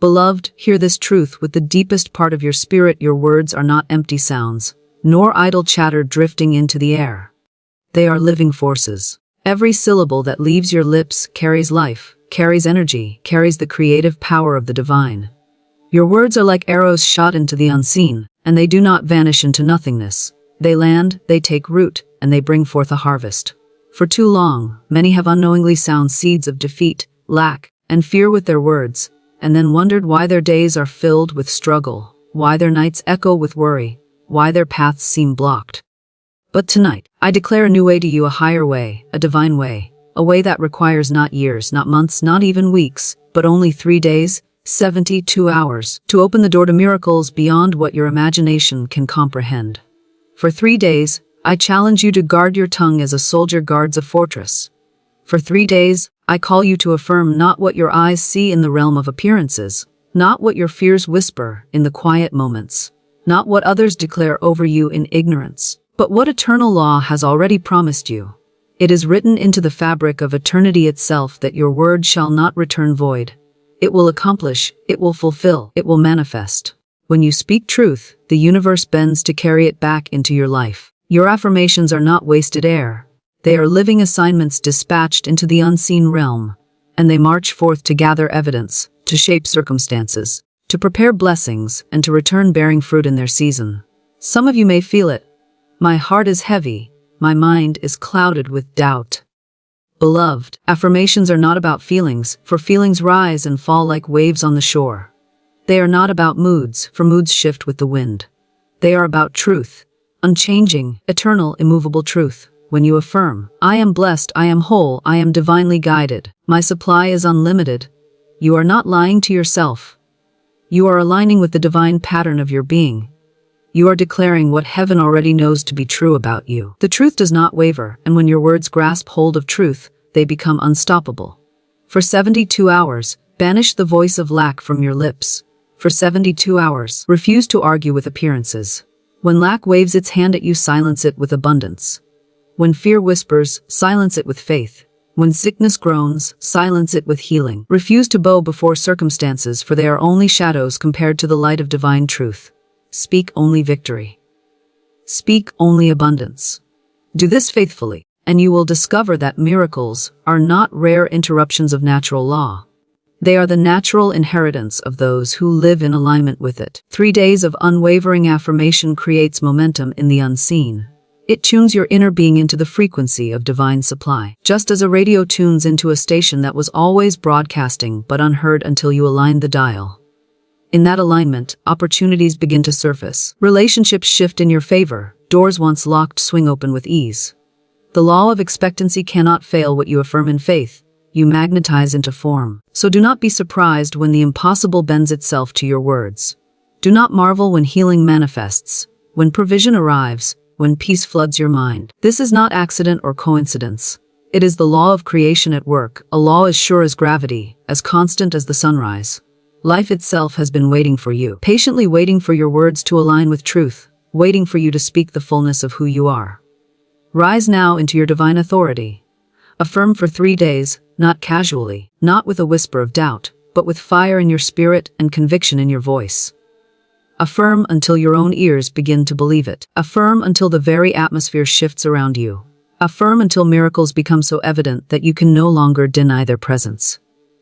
Beloved, hear this truth with the deepest part of your spirit. Your words are not empty sounds, nor idle chatter drifting into the air. They are living forces. Every syllable that leaves your lips carries life, carries energy, carries the creative power of the divine. Your words are like arrows shot into the unseen, and they do not vanish into nothingness. They land, they take root, and they bring forth a harvest. For too long, many have unknowingly sown seeds of defeat, lack, and fear with their words, and then wondered why their days are filled with struggle, why their nights echo with worry, why their paths seem blocked. But tonight, I declare a new way to you, a higher way, a divine way, a way that requires not years, not months, not even weeks, but only 3 days, 72 hours, to open the door to miracles beyond what your imagination can comprehend. For 3 days, I challenge you to guard your tongue as a soldier guards a fortress. For 3 days, I call you to affirm not what your eyes see in the realm of appearances, not what your fears whisper in the quiet moments, not what others declare over you in ignorance, but what eternal law has already promised you. It is written into the fabric of eternity itself that your word shall not return void. It will accomplish, it will fulfill, it will manifest. When you speak truth, the universe bends to carry it back into your life. Your affirmations are not wasted air. They are living assignments dispatched into the unseen realm, and they march forth to gather evidence, to shape circumstances, to prepare blessings, and to return bearing fruit in their season. Some of you may feel it. My heart is heavy. My mind is clouded with doubt. Beloved, affirmations are not about feelings, for feelings rise and fall like waves on the shore. They are not about moods, for moods shift with the wind. They are about truth, unchanging, eternal, immovable truth. When you affirm, I am blessed, I am whole, I am divinely guided, my supply is unlimited, you are not lying to yourself. You are aligning with the divine pattern of your being. You are declaring what heaven already knows to be true about you. The truth does not waver, and when your words grasp hold of truth, they become unstoppable. For 72 hours, banish the voice of lack from your lips. For 72 hours, refuse to argue with appearances. When lack waves its hand at you, silence it with abundance. When fear whispers, silence it with faith. When sickness groans, silence it with healing. Refuse to bow before circumstances, for they are only shadows compared to the light of divine truth. Speak only victory. Speak only abundance. Do this faithfully, and you will discover that miracles are not rare interruptions of natural law. They are the natural inheritance of those who live in alignment with it. 3 days of unwavering affirmation creates momentum in the unseen. It tunes your inner being into the frequency of divine supply, just as a radio tunes into a station that was always broadcasting but unheard until you align the dial. In that alignment, opportunities begin to surface. Relationships shift in your favor. Doors once locked swing open with ease. The law of expectancy cannot fail. What you affirm in faith, you magnetize into form. So do not be surprised when the impossible bends itself to your words. Do not marvel when healing manifests, when provision arrives, when peace floods your mind. This is not accident or coincidence. It is the law of creation at work, a law as sure as gravity, as constant as the sunrise. Life itself has been waiting for you, patiently waiting for your words to align with truth, waiting for you to speak the fullness of who you are. Rise now into your divine authority. Affirm for 3 days, not casually, not with a whisper of doubt, but with fire in your spirit and conviction in your voice. Affirm until your own ears begin to believe it. Affirm until the very atmosphere shifts around you. Affirm until miracles become so evident that you can no longer deny their presence.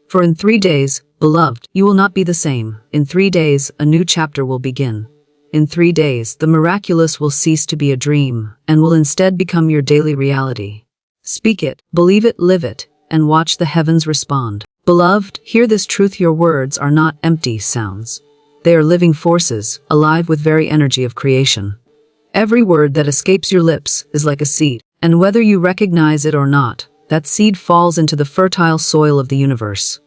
For in 3 days, beloved, you will not be the same. In 3 days, a new chapter will begin. In 3 days, the miraculous will cease to be a dream and will instead become your daily reality. Speak it, believe it, live it, and watch the heavens respond. Beloved, hear this truth: your words are not empty sounds. They are living forces, alive with very energy of creation. Every word that escapes your lips is like a seed, and whether you recognize it or not, that seed falls into the fertile soil of the universe.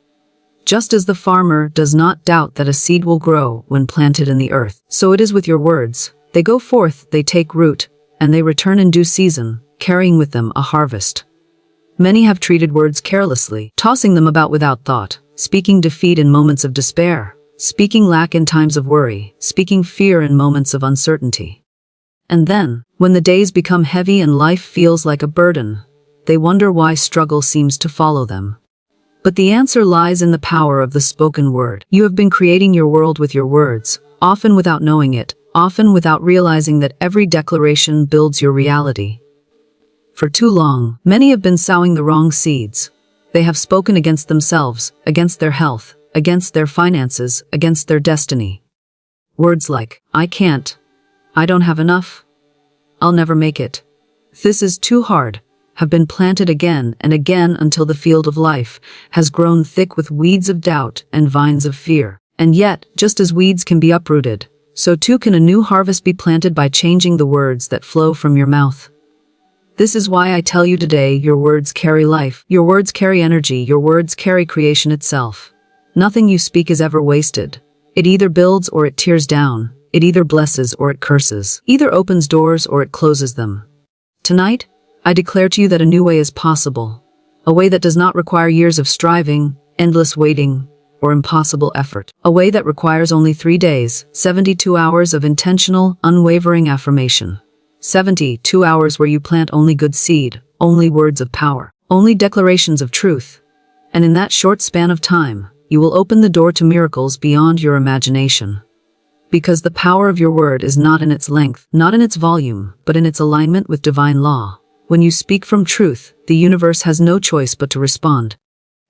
Just as the farmer does not doubt that a seed will grow when planted in the earth, so it is with your words. They go forth, they take root, and they return in due season, carrying with them a harvest. Many have treated words carelessly, tossing them about without thought, speaking defeat in moments of despair, speaking lack in times of worry, speaking fear in moments of uncertainty. And then, when the days become heavy and life feels like a burden, they wonder why struggle seems to follow them. But the answer lies in the power of the spoken word. You have been creating your world with your words, often without knowing it, often without realizing that every declaration builds your reality. For too long, many have been sowing the wrong seeds. They have spoken against themselves, against their health, against their finances, against their destiny. Words like, I can't, I don't have enough, I'll never make it, this is too hard, have been planted again and again until the field of life has grown thick with weeds of doubt and vines of fear. And yet, just as weeds can be uprooted, so too can a new harvest be planted by changing the words that flow from your mouth. This is why I tell you today, your words carry life, your words carry energy, your words carry creation itself. Nothing you speak is ever wasted. It either builds or it tears down. It either blesses or it curses. Either opens doors or it closes them. Tonight, I declare to you that a new way is possible. A way that does not require years of striving, endless waiting, or impossible effort. A way that requires only 3 days, 72 hours of intentional, unwavering affirmation. 72 hours where you plant only good seed, only words of power, only declarations of truth. And in that short span of time, you will open the door to miracles beyond your imagination. Because the power of your word is not in its length, not in its volume, but in its alignment with divine law. When you speak from truth, the universe has no choice but to respond.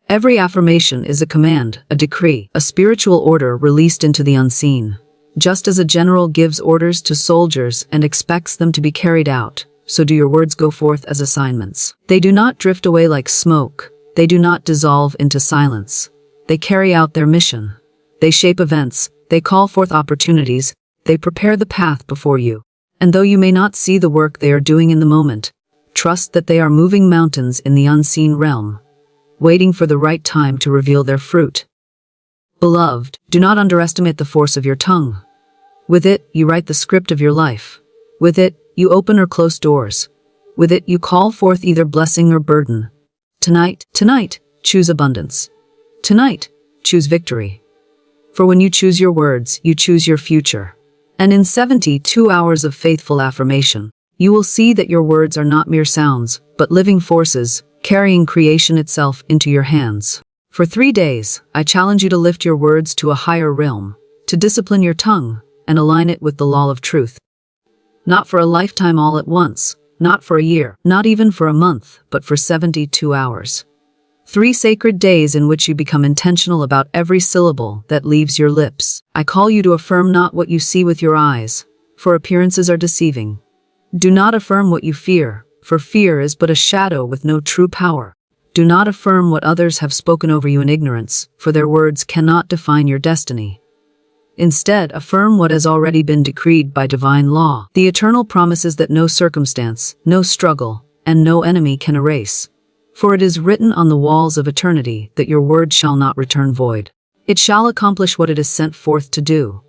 Every affirmation is a command, a decree, a spiritual order released into the unseen. Just as a general gives orders to soldiers and expects them to be carried out, so do your words go forth as assignments. They do not drift away like smoke. They do not dissolve into silence. They carry out their mission. They shape events. They call forth opportunities. They prepare the path before you. And though you may not see the work they are doing in the moment, trust that they are moving mountains in the unseen realm, waiting for the right time to reveal their fruit. Beloved, do not underestimate the force of your tongue. With it, you write the script of your life. With it, you open or close doors. With it, you call forth either blessing or burden. Tonight, choose abundance. Tonight, choose victory. For when you choose your words, you choose your future. And in 72 hours of faithful affirmation, you will see that your words are not mere sounds, but living forces, carrying creation itself into your hands. For 3 days, I challenge you to lift your words to a higher realm, to discipline your tongue, and align it with the law of truth. Not for a lifetime all at once, not for a year, not even for a month, but for 72 hours. 3 sacred days in which you become intentional about every syllable that leaves your lips. I call you to affirm not what you see with your eyes, for appearances are deceiving. Do not affirm what you fear, for fear is but a shadow with no true power. Do not affirm what others have spoken over you in ignorance, for their words cannot define your destiny. Instead, affirm what has already been decreed by divine law. The eternal promises that no circumstance, no struggle, and no enemy can erase. For it is written on the walls of eternity that your word shall not return void. It shall accomplish what it is sent forth to do.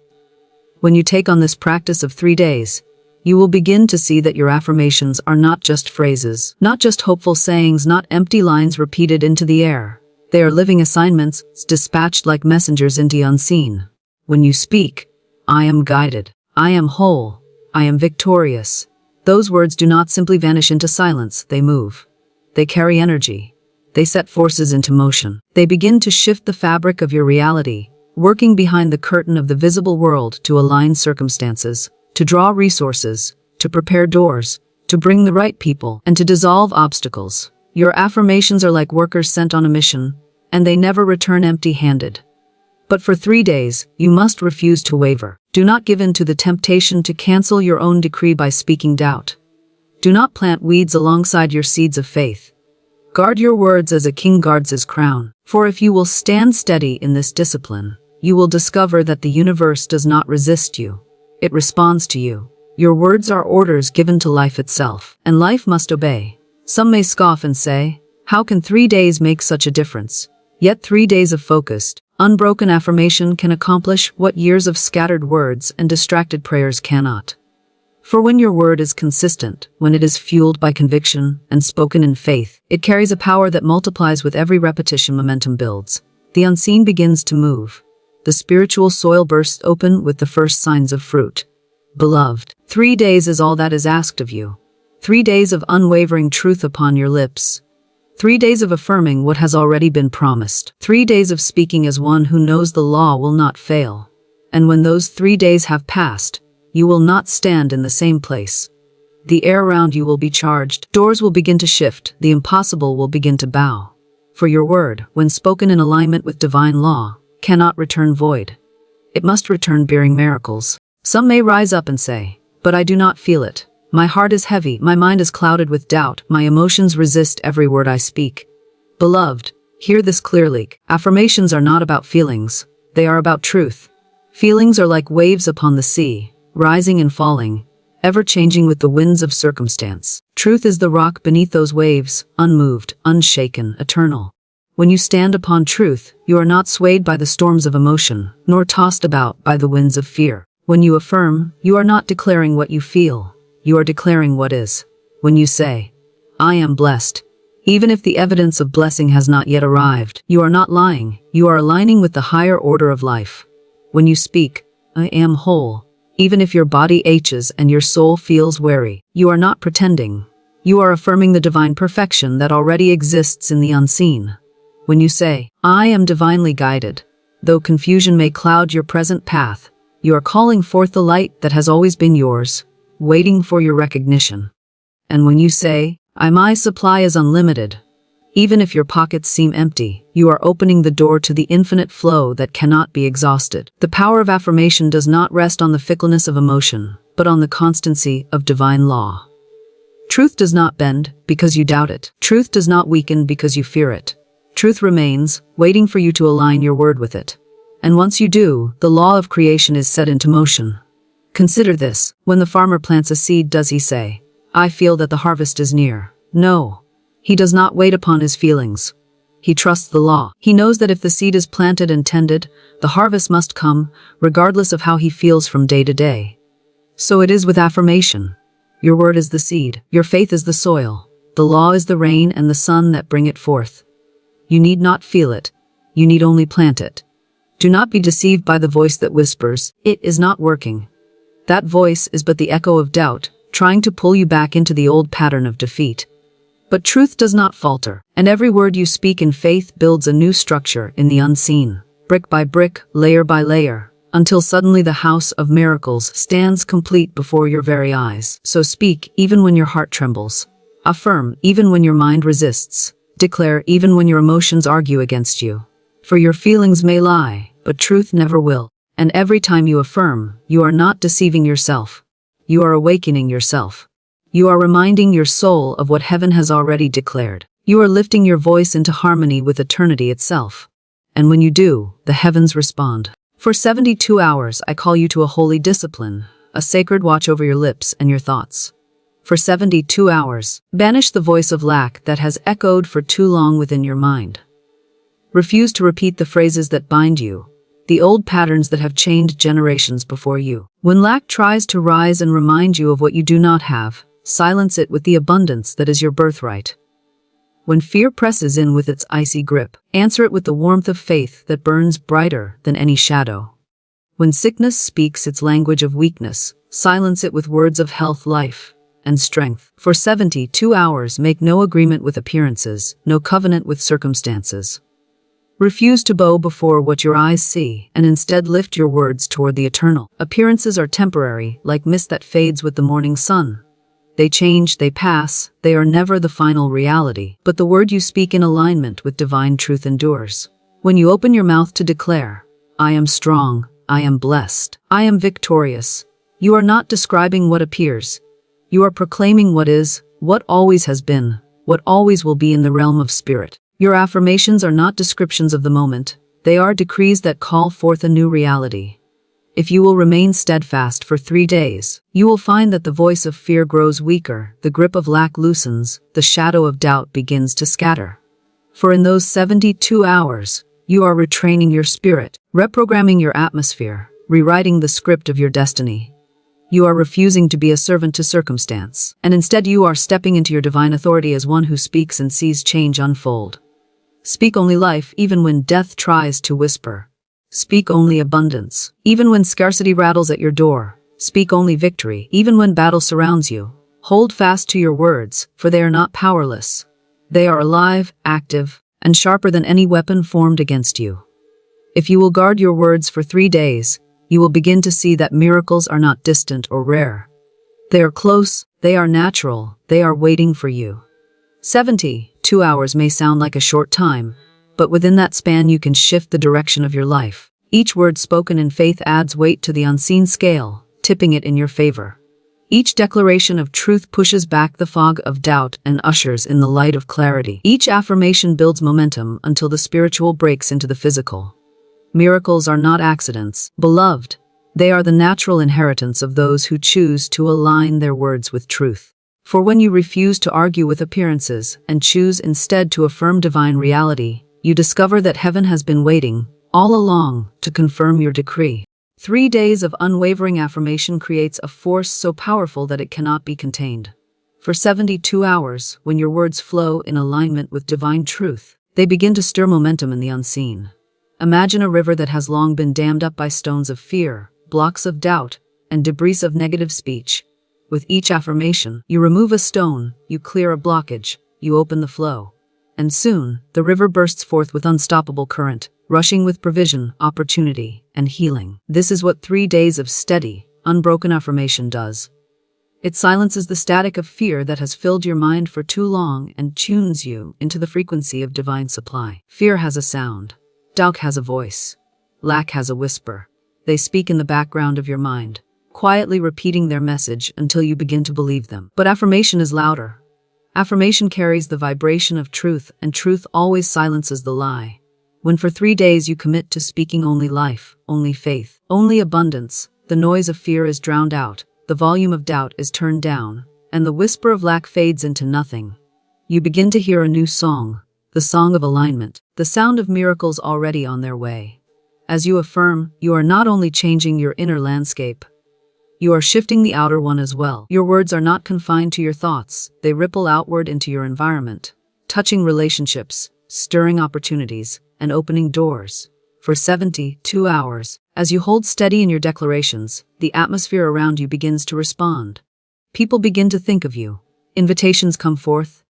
When you take on this practice of 3 days, you will begin to see that your affirmations are not just phrases, not just hopeful sayings, not empty lines repeated into the air. They are living assignments, dispatched like messengers into the unseen. When you speak, I am guided, I am whole, I am victorious. Those words do not simply vanish into silence, they move. They carry energy. They set forces into motion. They begin to shift the fabric of your reality, working behind the curtain of the visible world to align circumstances, to draw resources, to prepare doors, to bring the right people, and to dissolve obstacles. Your affirmations are like workers sent on a mission, and they never return empty-handed. But for 3 days, you must refuse to waver. Do not give in to the temptation to cancel your own decree by speaking doubt. Do not plant weeds alongside your seeds of faith. Guard your words as a king guards his crown. For if you will stand steady in this discipline, you will discover that the universe does not resist you. It responds to you. Your words are orders given to life itself, and life must obey. Some may scoff and say, how can 3 days make such a difference? Yet 3 days of focused, unbroken affirmation can accomplish what years of scattered words and distracted prayers cannot. For when your word is consistent, when it is fueled by conviction and spoken in faith, it carries a power that multiplies with every repetition. Momentum builds. The unseen begins to move. The spiritual soil bursts open with the first signs of fruit. Beloved, 3 days is all that is asked of you. 3 days of unwavering truth upon your lips. 3 days of affirming what has already been promised. 3 days of speaking as one who knows the law will not fail. And when those 3 days have passed, you will not stand in the same place. The air around you will be charged, doors will begin to shift, the impossible will begin to bow. For your word, when spoken in alignment with divine law, cannot return void. It must return bearing miracles. Some may rise up and say, "But I do not feel it. My heart is heavy, my mind is clouded with doubt, my emotions resist every word I speak." Beloved, hear this clearly. Affirmations are not about feelings, they are about truth. Feelings are like waves upon the sea, rising and falling, ever changing with the winds of circumstance. Truth is the rock beneath those waves, unmoved, unshaken, eternal. When you stand upon truth, you are not swayed by the storms of emotion, nor tossed about by the winds of fear. When you affirm, you are not declaring what you feel, you are declaring what is. When you say, "I am blessed," even if the evidence of blessing has not yet arrived, you are not lying, you are aligning with the higher order of life. When you speak, "I am whole," even if your body aches and your soul feels weary, you are not pretending. You are affirming the divine perfection that already exists in the unseen. When you say, "I am divinely guided," though confusion may cloud your present path, you are calling forth the light that has always been yours, waiting for your recognition. And when you say, "My supply is unlimited," even if your pockets seem empty, you are opening the door to the infinite flow that cannot be exhausted. The power of affirmation does not rest on the fickleness of emotion, but on the constancy of divine law. Truth does not bend because you doubt it. Truth does not weaken because you fear it. Truth remains, waiting for you to align your word with it. And once you do, the law of creation is set into motion. Consider this: when the farmer plants a seed, does he say, "I feel that the harvest is near"? No. He does not wait upon his feelings. He trusts the law. He knows that if the seed is planted and tended, the harvest must come, regardless of how he feels from day to day. So it is with affirmation. Your word is the seed, your faith is the soil, the law is the rain and the sun that bring it forth. You need not feel it, you need only plant it. Do not be deceived by the voice that whispers, "It is not working." That voice is but the echo of doubt, trying to pull you back into the old pattern of defeat. But truth does not falter, and every word you speak in faith builds a new structure in the unseen, brick by brick, layer by layer, until suddenly the house of miracles stands complete before your very eyes. So speak even when your heart trembles. Affirm even when your mind resists. Declare even when your emotions argue against you. For your feelings may lie, but truth never will. And every time you affirm, you are not deceiving yourself. You are awakening yourself. You are reminding your soul of what heaven has already declared. You are lifting your voice into harmony with eternity itself. And when you do, the heavens respond. For 72 hours, I call you to a holy discipline, a sacred watch over your lips and your thoughts. For 72 hours, banish the voice of lack that has echoed for too long within your mind. Refuse to repeat the phrases that bind you, the old patterns that have chained generations before you. When lack tries to rise and remind you of what you do not have, silence it with the abundance that is your birthright. When fear presses in with its icy grip, answer it with the warmth of faith that burns brighter than any shadow. When sickness speaks its language of weakness, silence it with words of health, life, and strength. For 72 hours, make no agreement with appearances, no covenant with circumstances. Refuse to bow before what your eyes see, and instead lift your words toward the eternal. Appearances are temporary, like mist that fades with the morning sun. They change, they pass, they are never the final reality. But the word you speak in alignment with divine truth endures. When you open your mouth to declare, "I am strong, I am blessed, I am victorious," you are not describing what appears. You are proclaiming what is, what always has been, what always will be in the realm of spirit. Your affirmations are not descriptions of the moment. They are decrees that call forth a new reality. If you will remain steadfast for 3 days, you will find that the voice of fear grows weaker, the grip of lack loosens, the shadow of doubt begins to scatter. For in those 72 hours, you are retraining your spirit, reprogramming your atmosphere, rewriting the script of your destiny. You are refusing to be a servant to circumstance, and instead you are stepping into your divine authority as one who speaks and sees change unfold. Speak only life even when death tries to whisper. Speak only abundance, even when scarcity rattles at your door. Speak only victory, even when battle surrounds you. Hold fast to your words, for they are not powerless. They are alive, active, and sharper than any weapon formed against you. If you will guard your words for 3 days, you will begin to see that miracles are not distant or rare. They are close, they are natural, they are waiting for you. 72 hours may sound like a short time, but within that span you can shift the direction of your life. Each word spoken in faith adds weight to the unseen scale, tipping it in your favor. Each declaration of truth pushes back the fog of doubt and ushers in the light of clarity. Each affirmation builds momentum until the spiritual breaks into the physical. Miracles are not accidents, beloved. They are the natural inheritance of those who choose to align their words with truth. For when you refuse to argue with appearances and choose instead to affirm divine reality, you discover that heaven has been waiting, all along, to confirm your decree. 3 days of unwavering affirmation creates a force so powerful that it cannot be contained. For 72 hours, when your words flow in alignment with divine truth, they begin to stir momentum in the unseen. Imagine a river that has long been dammed up by stones of fear, blocks of doubt, and debris of negative speech. With each affirmation, you remove a stone, you clear a blockage, you open the flow. And soon, the river bursts forth with unstoppable current, rushing with provision, opportunity, and healing. This is what 3 days of steady, unbroken affirmation does. It silences the static of fear that has filled your mind for too long and tunes you into the frequency of divine supply. Fear has a sound. Doubt has a voice. Lack has a whisper. They speak in the background of your mind, quietly repeating their message until you begin to believe them. But affirmation is louder. Affirmation carries the vibration of truth, and truth always silences the lie. When for 3 days you commit to speaking only life, only faith, only abundance, the noise of fear is drowned out, the volume of doubt is turned down, and the whisper of lack fades into nothing. You begin to hear a new song, the song of alignment, the sound of miracles already on their way. As you affirm, you are not only changing your inner landscape, you are shifting the outer one as well. Your words are not confined to your thoughts, they ripple outward into your environment, touching relationships, stirring opportunities, and opening doors. For 72 hours, as you hold steady in your declarations, the atmosphere around you begins to respond. People begin to think of you. Invitations come forth.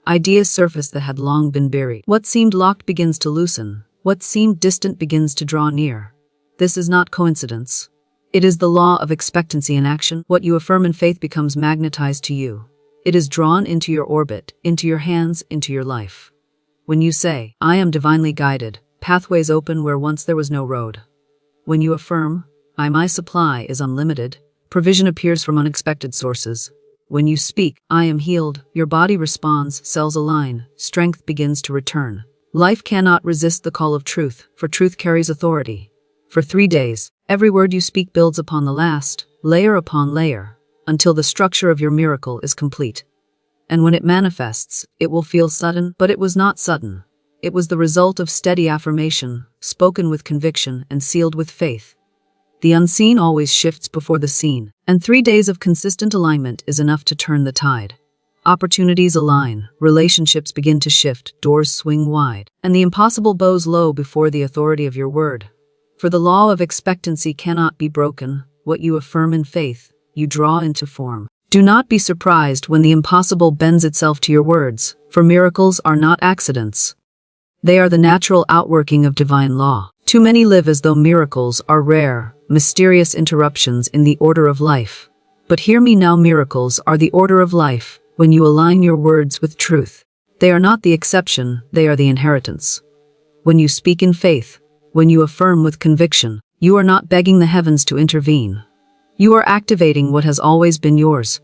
Ideas surface that had long been buried. What seemed locked begins to loosen. What seemed distant begins to draw near. This is not coincidence. It is the law of expectancy in action. What you affirm in faith becomes magnetized to you. It is drawn into your orbit, into your hands, into your life. When you say, "I am divinely guided," pathways open where once there was no road. When you affirm, My supply is unlimited," provision appears from unexpected sources. When you speak, "I am healed," your body responds, cells align, strength begins to return. Life cannot resist the call of truth, for truth carries authority. For 3 days, every word you speak builds upon the last, layer upon layer, until the structure of your miracle is complete. And when it manifests, it will feel sudden, but it was not sudden. It was the result of steady affirmation, spoken with conviction and sealed with faith. The unseen always shifts before the seen, and 3 days of consistent alignment is enough to turn the tide. Opportunities align, relationships begin to shift, doors swing wide, and the impossible bows low before the authority of your word. For the law of expectancy cannot be broken. What you affirm in faith, you draw into form. Do not be surprised when the impossible bends itself to your words, for miracles are not accidents. They are the natural outworking of divine law. Too many live as though miracles are rare, mysterious interruptions in the order of life. But hear me now, miracles are the order of life when you align your words with truth. They are not the exception, they are the inheritance. When you speak in faith, when you affirm with conviction, you are not begging the heavens to intervene. You are activating what has always been yours.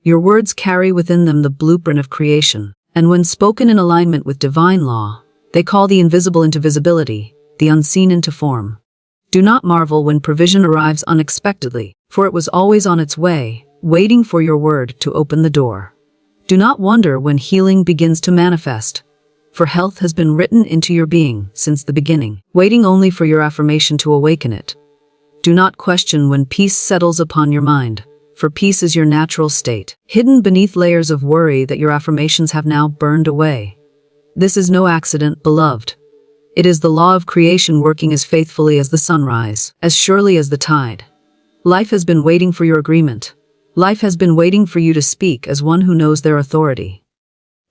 Your words carry within them the blueprint of creation, and when spoken in alignment with divine law, they call the invisible into visibility, the unseen into form. Do not marvel when provision arrives unexpectedly, for it was always on its way, waiting for your word to open the door. Do not wonder when healing begins to manifest, for health has been written into your being since the beginning, waiting only for your affirmation to awaken it. Do not question when peace settles upon your mind, for peace is your natural state, hidden beneath layers of worry that your affirmations have now burned away. This is no accident, beloved. It is the law of creation working as faithfully as the sunrise, as surely as the tide. Life has been waiting for your agreement. Life has been waiting for you to speak as one who knows their authority.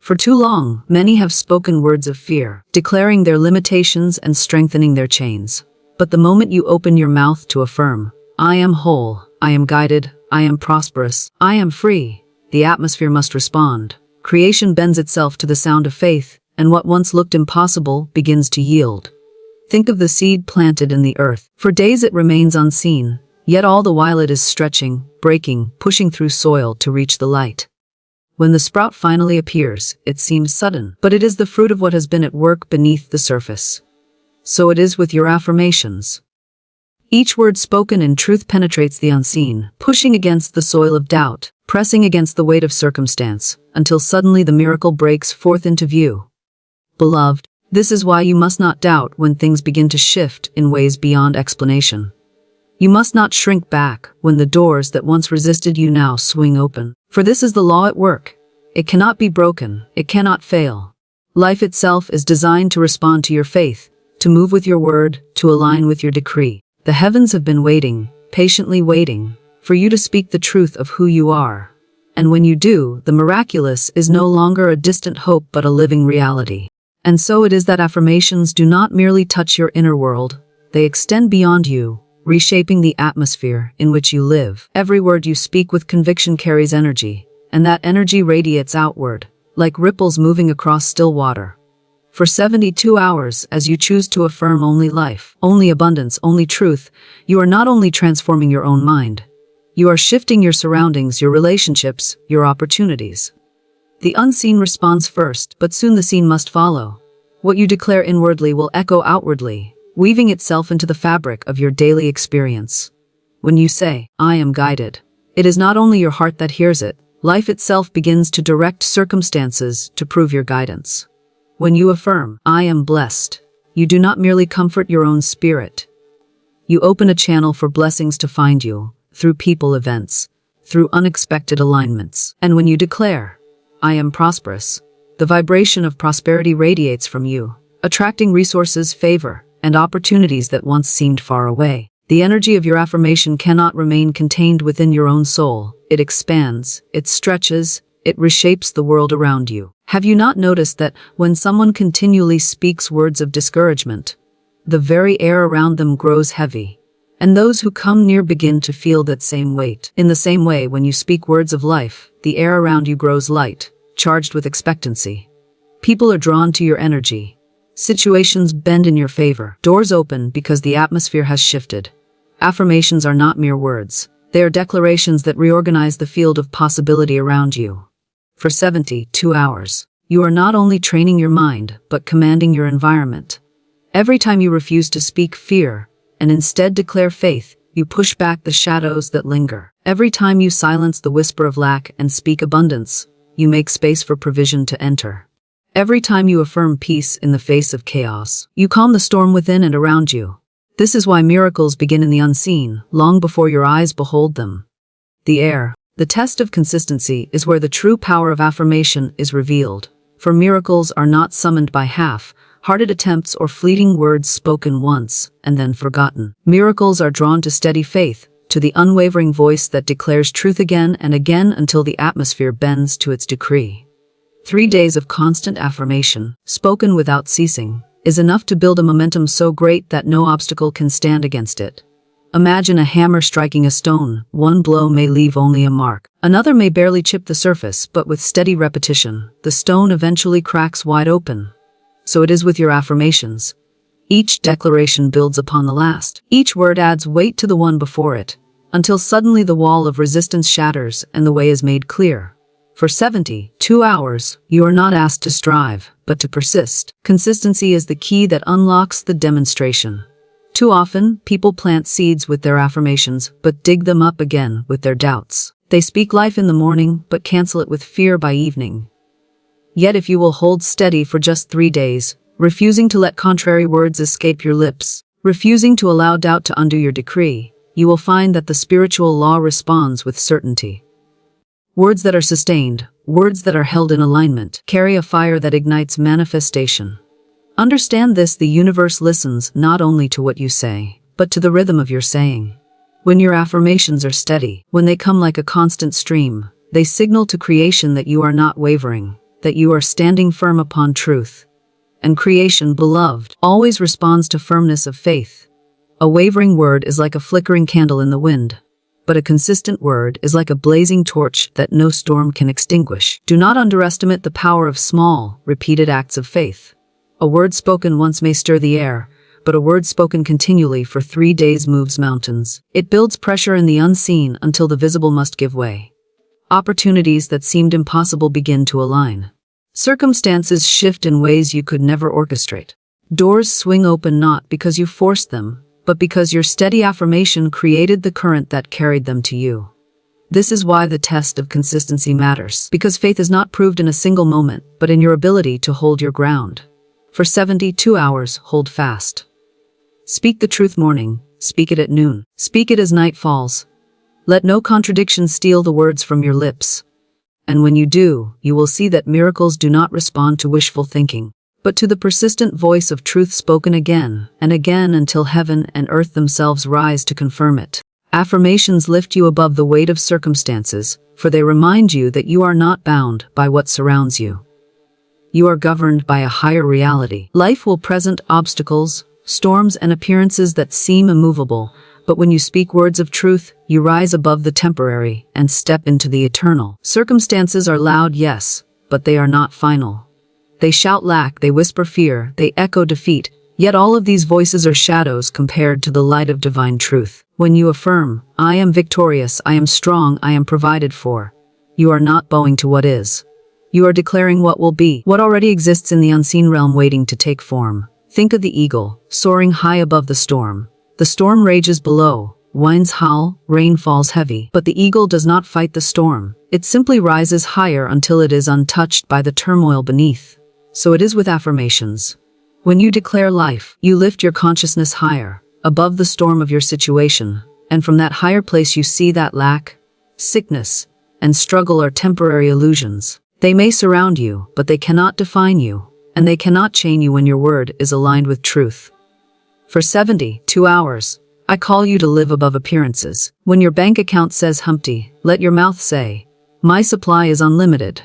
For too long, many have spoken words of fear, declaring their limitations and strengthening their chains. But the moment you open your mouth to affirm, I am whole, I am guided, I am prosperous, I am free, the atmosphere must respond. Creation bends itself to the sound of faith, and what once looked impossible begins to yield. Think of the seed planted in the earth. For days it remains unseen, yet all the while it is stretching, breaking, pushing through soil to reach the light. When the sprout finally appears, it seems sudden, but it is the fruit of what has been at work beneath the surface. So it is with your affirmations. Each word spoken in truth penetrates the unseen, pushing against the soil of doubt, pressing against the weight of circumstance, until suddenly the miracle breaks forth into view. Beloved, this is why you must not doubt when things begin to shift in ways beyond explanation. You must not shrink back when the doors that once resisted you now swing open. For this is the law at work. It cannot be broken, it cannot fail. Life itself is designed to respond to your faith, to move with your word, to align with your decree. The heavens have been waiting, patiently waiting, for you to speak the truth of who you are. And when you do, the miraculous is no longer a distant hope but a living reality. And so it is that affirmations do not merely touch your inner world, they extend beyond you, reshaping the atmosphere in which you live. Every word you speak with conviction carries energy, and that energy radiates outward, like ripples moving across still water. For 72 hours, as you choose to affirm only life, only abundance, only truth, you are not only transforming your own mind, you are shifting your surroundings, your relationships, your opportunities. The unseen responds first, but soon the seen must follow. What you declare inwardly will echo outwardly, weaving itself into the fabric of your daily experience. When you say, I am guided, it is not only your heart that hears it, life itself begins to direct circumstances to prove your guidance. When you affirm, I am blessed, you do not merely comfort your own spirit. You open a channel for blessings to find you, through people, events, through unexpected alignments. And when you declare, I am prosperous, the vibration of prosperity radiates from you, attracting resources, favor, and opportunities that once seemed far away. The energy of your affirmation cannot remain contained within your own soul. It expands, it stretches, it reshapes the world around you. Have you not noticed that when someone continually speaks words of discouragement, the very air around them grows heavy, and those who come near begin to feel that same weight? In the same way, when you speak words of life, the air around you grows light, charged with expectancy. People are drawn to your energy. Situations bend in your favor. Doors open because the atmosphere has shifted. Affirmations are not mere words. They are declarations that reorganize the field of possibility around you. For 72 hours, you are not only training your mind, but commanding your environment. Every time you refuse to speak fear, and instead declare faith, you push back the shadows that linger. Every time you silence the whisper of lack and speak abundance, you make space for provision to enter. Every time you affirm peace in the face of chaos, you calm the storm within and around you. This is why miracles begin in the unseen, long before your eyes behold them. The air, the test of consistency, is where the true power of affirmation is revealed. For miracles are not summoned by half-hearted attempts or fleeting words spoken once and then forgotten. Miracles are drawn to steady faith, to the unwavering voice that declares truth again and again until the atmosphere bends to its decree. 3 days of constant affirmation, spoken without ceasing, is enough to build a momentum so great that no obstacle can stand against it. Imagine a hammer striking a stone. One blow may leave only a mark. Another may barely chip the surface, but with steady repetition, the stone eventually cracks wide open. So it is with your affirmations. Each declaration builds upon the last. Each word adds weight to the one before it, until suddenly the wall of resistance shatters and the way is made clear. For 72 hours, you are not asked to strive, but to persist. Consistency is the key that unlocks the demonstration. Too often, people plant seeds with their affirmations, but dig them up again with their doubts. They speak life in the morning, but cancel it with fear by evening. Yet if you will hold steady for just 3 days, refusing to let contrary words escape your lips, refusing to allow doubt to undo your decree, you will find that the spiritual law responds with certainty. Words that are sustained, words that are held in alignment, carry a fire that ignites manifestation. Understand this: the universe listens not only to what you say, but to the rhythm of your saying. When your affirmations are steady, when they come like a constant stream, they signal to creation that you are not wavering. that you are standing firm upon truth. And creation, beloved, always responds to firmness of faith. A wavering word is like a flickering candle in the wind, but a consistent word is like a blazing torch that no storm can extinguish. Do not underestimate the power of small, repeated acts of faith. A word spoken once may stir the air, but a word spoken continually for 3 days moves mountains. It builds pressure in the unseen until the visible must give way. Opportunities that seemed impossible begin to align. Circumstances shift in ways you could never orchestrate. Doors swing open not because you forced them, but because your steady affirmation created the current that carried them to you. This is why the test of consistency matters, because faith is not proved in a single moment, but in your ability to hold your ground. For 72 hours, hold fast. Speak the truth morning, speak it at noon, speak it as night falls. Let no contradiction steal the words from your lips. And when you do, you will see that miracles do not respond to wishful thinking, but to the persistent voice of truth spoken again and again until heaven and earth themselves rise to confirm it. Affirmations lift you above the weight of circumstances, for they remind you that you are not bound by what surrounds you. You are governed by a higher reality. Life will present obstacles, storms, and appearances that seem immovable, but when you speak words of truth, you rise above the temporary and step into the eternal. Circumstances are loud, yes, but they are not final. They shout lack, they whisper fear, they echo defeat, yet all of these voices are shadows compared to the light of divine truth. When you affirm, I am victorious, I am strong, I am provided for, you are not bowing to what is. You are declaring what will be, what already exists in the unseen realm waiting to take form. Think of the eagle, soaring high above the storm. The storm rages below, winds howl, rain falls heavy, but the eagle does not fight the storm. It simply rises higher until it is untouched by the turmoil beneath. So it is with affirmations. When you declare life, you lift your consciousness higher, above the storm of your situation, and from that higher place you see that lack, sickness, and struggle are temporary illusions. They may surround you, but they cannot define you, and they cannot chain you when your word is aligned with truth. For 72 hours, I call you to live above appearances. When your bank account says Humpty, let your mouth say, my supply is unlimited.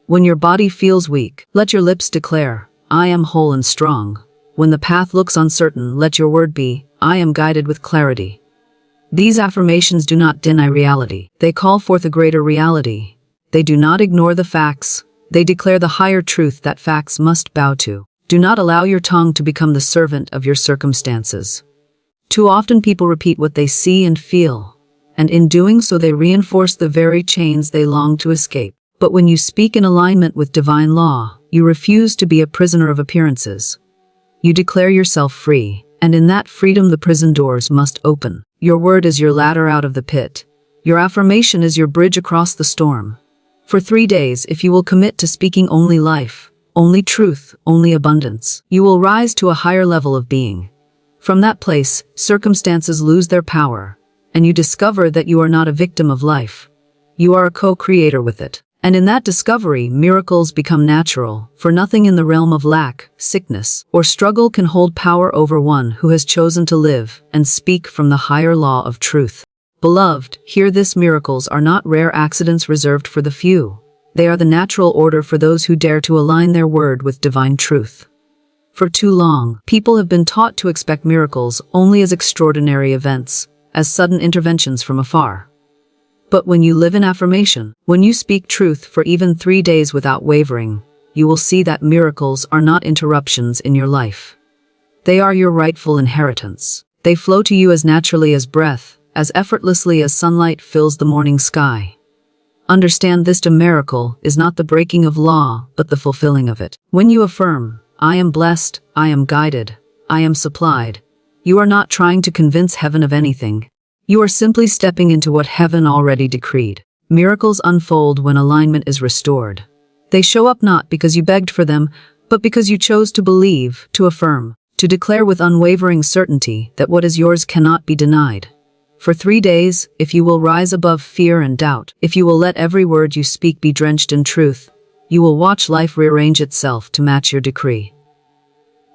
When your body feels weak, let your lips declare, I am whole and strong. When the path looks uncertain, let your word be, I am guided with clarity. These affirmations do not deny reality. They call forth a greater reality. They do not ignore the facts. They declare the higher truth that facts must bow to. Do not allow your tongue to become the servant of your circumstances. Too often people repeat what they see and feel, and in doing so they reinforce the very chains they long to escape. But when you speak in alignment with divine law, you refuse to be a prisoner of appearances. You declare yourself free, and in that freedom the prison doors must open. Your word is your ladder out of the pit. Your affirmation is your bridge across the storm. For 3 days, if you will commit to speaking only life, only truth, only abundance, you will rise to a higher level of being. From that place, circumstances lose their power, and you discover that you are not a victim of life. You are a co-creator with it. And in that discovery, miracles become natural, for nothing in the realm of lack, sickness, or struggle can hold power over one who has chosen to live and speak from the higher law of truth. Beloved, hear this: miracles are not rare accidents reserved for the few. They are the natural order for those who dare to align their word with divine truth. For too long, people have been taught to expect miracles only as extraordinary events, as sudden interventions from afar. But when you live in affirmation, when you speak truth for even 3 days without wavering, you will see that miracles are not interruptions in your life. They are your rightful inheritance. They flow to you as naturally as breath, as effortlessly as sunlight fills the morning sky. Understand this: a miracle is not the breaking of law, but the fulfilling of it. When you affirm, I am blessed, I am guided, I am supplied, you are not trying to convince heaven of anything. You are simply stepping into what heaven already decreed. Miracles unfold when alignment is restored. They show up not because you begged for them, but because you chose to believe, to affirm, to declare with unwavering certainty that what is yours cannot be denied. For 3 days, if you will rise above fear and doubt, if you will let every word you speak be drenched in truth, you will watch life rearrange itself to match your decree.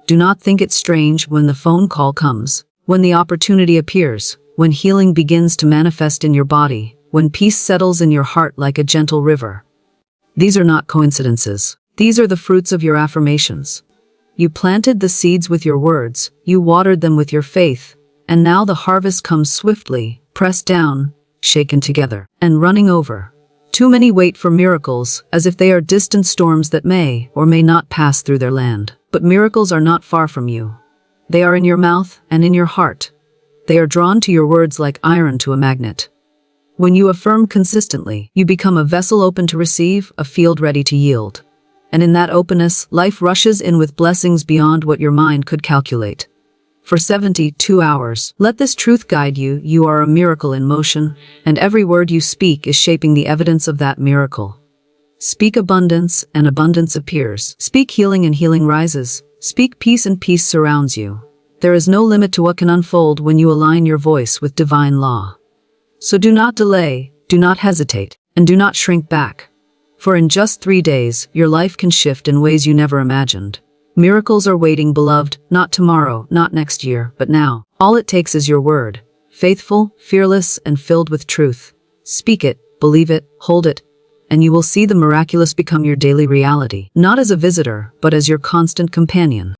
Do not think it strange when the phone call comes, when the opportunity appears, when healing begins to manifest in your body, when peace settles in your heart like a gentle river. These are not coincidences. These are the fruits of your affirmations. You planted the seeds with your words, you watered them with your faith, and now the harvest comes swiftly, pressed down, shaken together, and running over. Too many wait for miracles, as if they are distant storms that may or may not pass through their land. But miracles are not far from you. They are in your mouth and in your heart. They are drawn to your words like iron to a magnet. When you affirm consistently, you become a vessel open to receive, a field ready to yield. And in that openness, life rushes in with blessings beyond what your mind could calculate. For 72 hours, let this truth guide you. You are a miracle in motion, and every word you speak is shaping the evidence of that miracle. Speak abundance, and abundance appears. Speak healing, and healing rises. Speak peace, and peace surrounds you. There is no limit to what can unfold when you align your voice with divine law. So do not delay, do not hesitate, and do not shrink back. For in just 3 days, your life can shift in ways you never imagined. Miracles are waiting, beloved, not tomorrow, not next year, but now. All it takes is your word, faithful, fearless, and filled with truth. Speak it, believe it, hold it, and you will see the miraculous become your daily reality, not as a visitor, but as your constant companion.